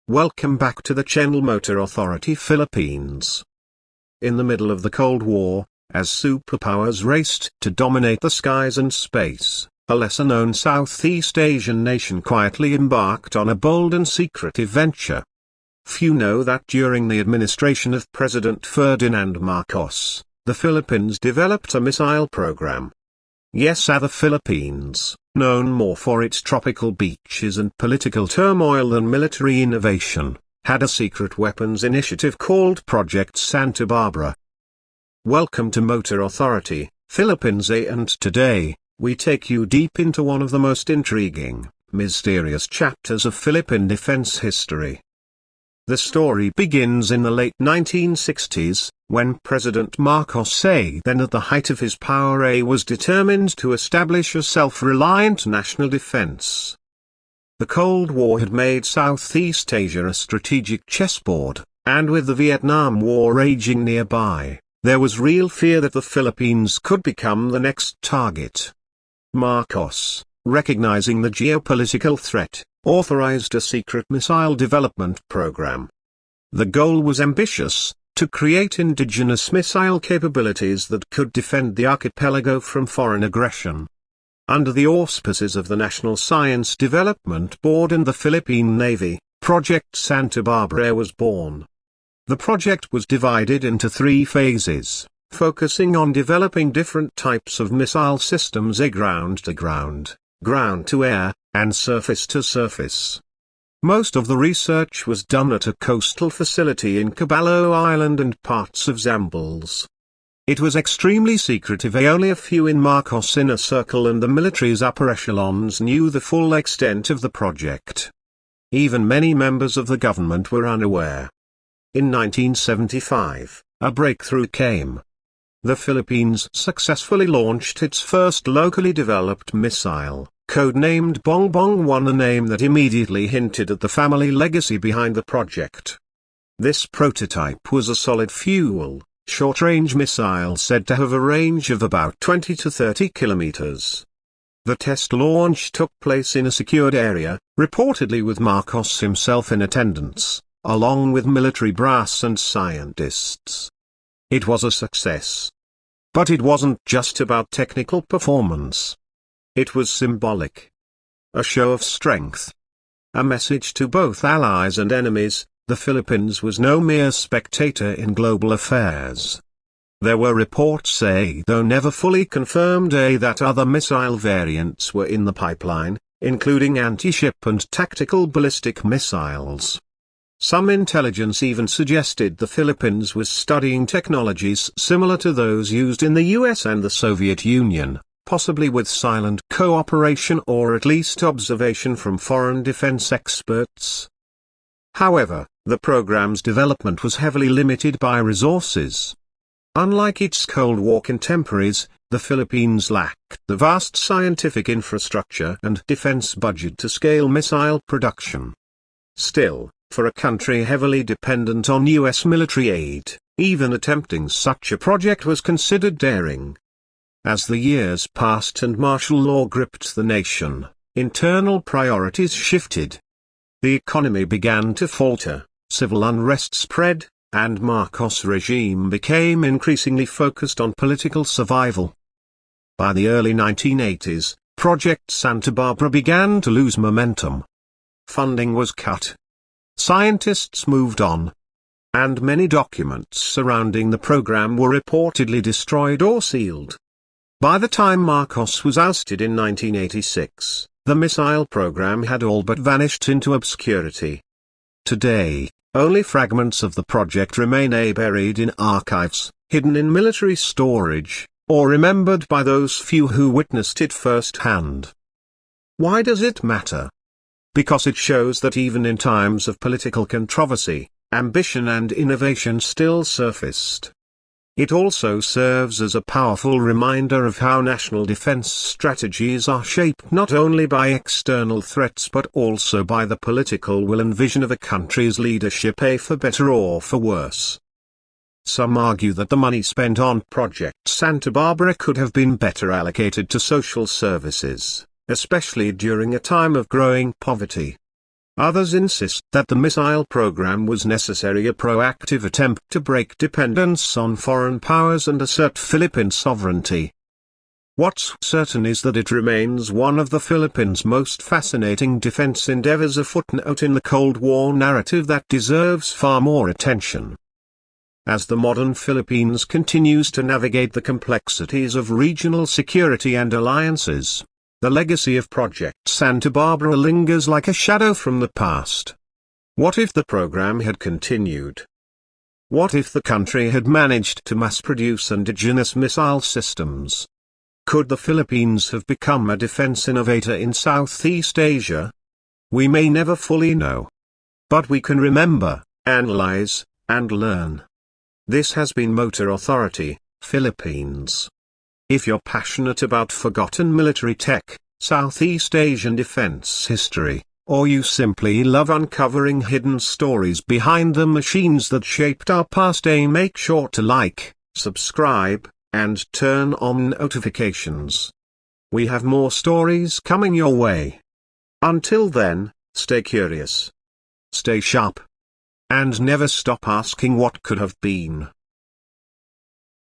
Welcome back to the channel Motor Authority Philippines. In the middle of the Cold War, as superpowers raced to dominate the skies and space, a lesser-known Southeast Asian nation quietly embarked on a bold and secretive venture. Few know that during the administration of President Ferdinand Marcos, the Philippines developed a missile program. Yes, the Philippines, known more for its tropical beaches and political turmoil than military innovation, had a secret weapons initiative called Project Santa Barbara. Welcome to Motor Authority, Philippines, and today, we take you deep into one of the most intriguing, mysterious chapters of Philippine defense history. The story begins in the late 1960s, when President Marcos, then at the height of his power, was determined to establish a self-reliant national defense. The Cold War had made Southeast Asia a strategic chessboard, and with the Vietnam War raging nearby, there was real fear that the Philippines could become the next target. Marcos, recognizing the geopolitical threat, authorized a secret missile development program. The goal was ambitious: to create indigenous missile capabilities that could defend the archipelago from foreign aggression. Under the auspices of the National Science Development Board and the Philippine Navy, Project Santa Barbara was born. The project was divided into 3 phases, focusing on developing different types of missile systems: ground-to-ground, ground-to-air, and surface-to-surface. Most of the research was done at a coastal facility in Caballo Island and parts of Zambales. It was extremely secretive. Only a few in Marcos' inner circle and the military's upper echelons knew the full extent of the project. Even many members of the government were unaware. In 1975, a breakthrough came. The Philippines successfully launched its first locally developed missile, codenamed Bongbong 1, a name that immediately hinted at the family legacy behind the project. This prototype was a solid-fuel, short-range missile said to have a range of about 20 to 30 kilometers. The test launch took place in a secured area, reportedly with Marcos himself in attendance, along with military brass and scientists. It was a success. But it wasn't just about technical performance. It was symbolic. A show of strength. A message to both allies and enemies: the Philippines was no mere spectator in global affairs. There were reports, though never fully confirmed, that other missile variants were in the pipeline, including anti-ship and tactical ballistic missiles. Some intelligence even suggested the Philippines was studying technologies similar to those used in the US and the Soviet Union, possibly with silent cooperation or at least observation from foreign defense experts. However, the program's development was heavily limited by resources. Unlike its Cold War contemporaries, the Philippines lacked the vast scientific infrastructure and defense budget to scale missile production. Still, for a country heavily dependent on US military aid, even attempting such a project was considered daring. As the years passed and martial law gripped the nation, internal priorities shifted. The economy began to falter, civil unrest spread, and Marcos' regime became increasingly focused on political survival. By the early 1980s, Project Santa Barbara began to lose momentum. Funding was cut. Scientists moved on. And many documents surrounding the program were reportedly destroyed or sealed. By the time Marcos was ousted in 1986, the missile program had all but vanished into obscurity. Today, only fragments of the project remain, buried in archives, hidden in military storage, or remembered by those few who witnessed it firsthand. Why does it matter? Because it shows that even in times of political controversy, ambition and innovation still surfaced. It also serves as a powerful reminder of how national defense strategies are shaped not only by external threats but also by the political will and vision of a country's leadership, for better or for worse. Some argue that the money spent on Project Santa Barbara could have been better allocated to social services, especially during a time of growing poverty. Others insist that the missile program was necessary, a proactive attempt to break dependence on foreign powers and assert Philippine sovereignty. What's certain is that it remains one of the Philippines' most fascinating defense endeavors, a footnote in the Cold War narrative that deserves far more attention. As the modern Philippines continues to navigate the complexities of regional security and alliances, the legacy of Project Santa Barbara lingers like a shadow from the past. What if the program had continued? What if the country had managed to mass-produce indigenous missile systems? Could the Philippines have become a defense innovator in Southeast Asia? We may never fully know. But we can remember, analyze, and learn. This has been Motor Authority, Philippines. If you're passionate about forgotten military tech, Southeast Asian defense history, or you simply love uncovering hidden stories behind the machines that shaped our past, make sure to like, subscribe, and turn on notifications. We have more stories coming your way. Until then, stay curious, stay sharp, and never stop asking what could have been.